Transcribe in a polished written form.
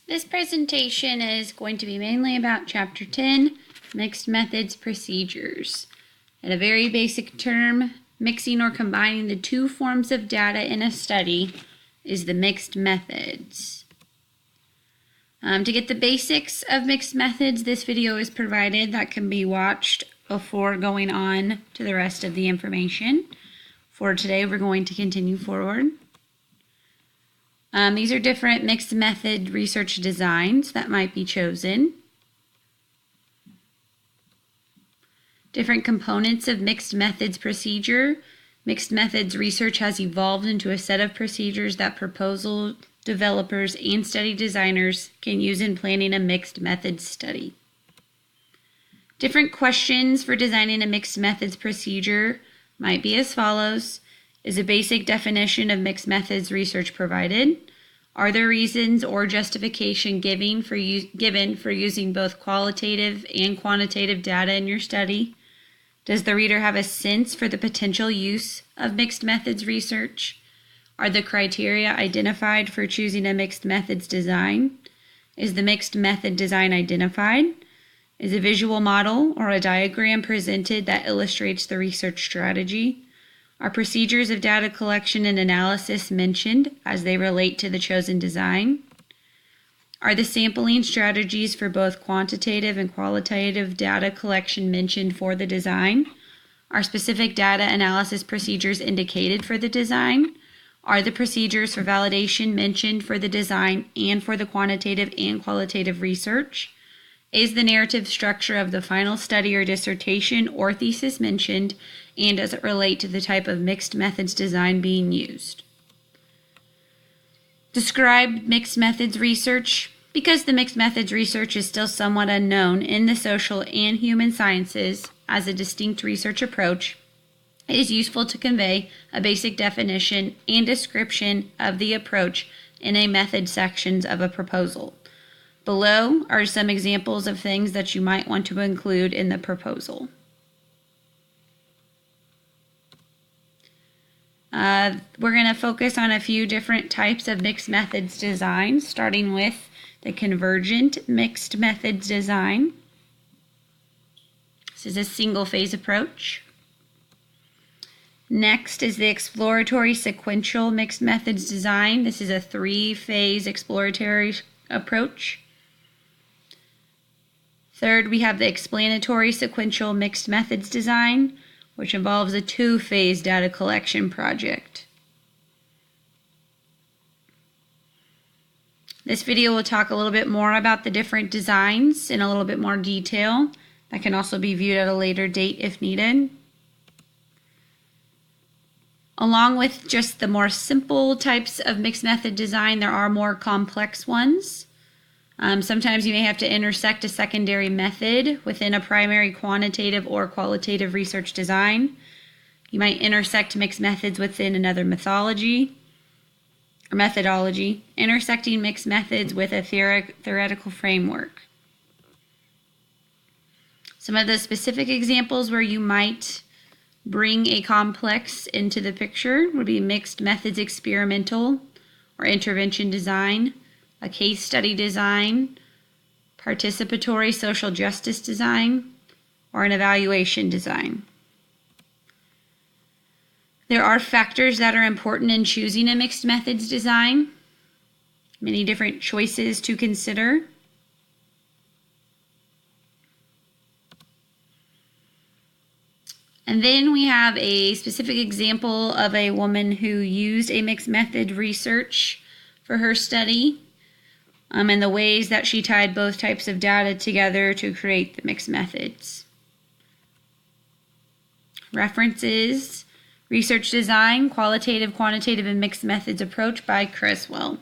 This presentation is going to be mainly about Chapter 10, Mixed Methods Procedures. At a very basic term, mixing or combining the two forms of data in a study is the mixed methods. To get the basics of mixed methods, this video is provided that can be watched before going on to the rest of the information. For today, we're going to continue forward. These are different mixed method research designs that might be chosen. Different components of mixed methods procedure. Mixed methods research has evolved into a set of procedures that proposal developers and study designers can use in planning a mixed methods study. Different questions for designing a mixed methods procedure might be as follows. Is a basic definition of mixed methods research provided? Are there reasons or justification given for using both qualitative and quantitative data in your study? Does the reader have a sense for the potential use of mixed methods research? Are the criteria identified for choosing a mixed methods design? Is the mixed method design identified? Is a visual model or a diagram presented that illustrates the research strategy? Are procedures of data collection and analysis mentioned as they relate to the chosen design? Are the sampling strategies for both quantitative and qualitative data collection mentioned for the design? Are specific data analysis procedures indicated for the design? Are the procedures for validation mentioned for the design and for the quantitative and qualitative research? Is the narrative structure of the final study or dissertation or thesis mentioned, and does it relate to the type of mixed methods design being used? Describe mixed methods research. Because the mixed methods research is still somewhat unknown in the social and human sciences as a distinct research approach, it is useful to convey a basic definition and description of the approach in a method sections of a proposal. Below are some examples of things that you might want to include in the proposal. We're going to focus on a few different types of mixed methods design, starting with the convergent mixed methods design. This is a single phase approach. Next is the exploratory sequential mixed methods design. This is a three-phase exploratory approach. Third, we have the explanatory sequential mixed methods design, which involves a two-phase data collection project. This video will talk a little bit more about the different designs in a little bit more detail. That can also be viewed at a later date if needed. Along with just the more simple types of mixed method design, there are more complex ones. Sometimes you may have to intersect a secondary method within a primary quantitative or qualitative research design. You might intersect mixed methods within another methodology. Intersecting mixed methods with a theoretical framework. Some of the specific examples where you might bring a complex into the picture would be mixed methods experimental or intervention design, a case study design, participatory social justice design, or an evaluation design. There are factors that are important in choosing a mixed methods design. Many different choices to consider. And then we have a specific example of a woman who used a mixed method research for her study, and the ways that she tied both types of data together to create the mixed methods. References: Research Design, Qualitative, Quantitative, and Mixed Methods Approach by Creswell.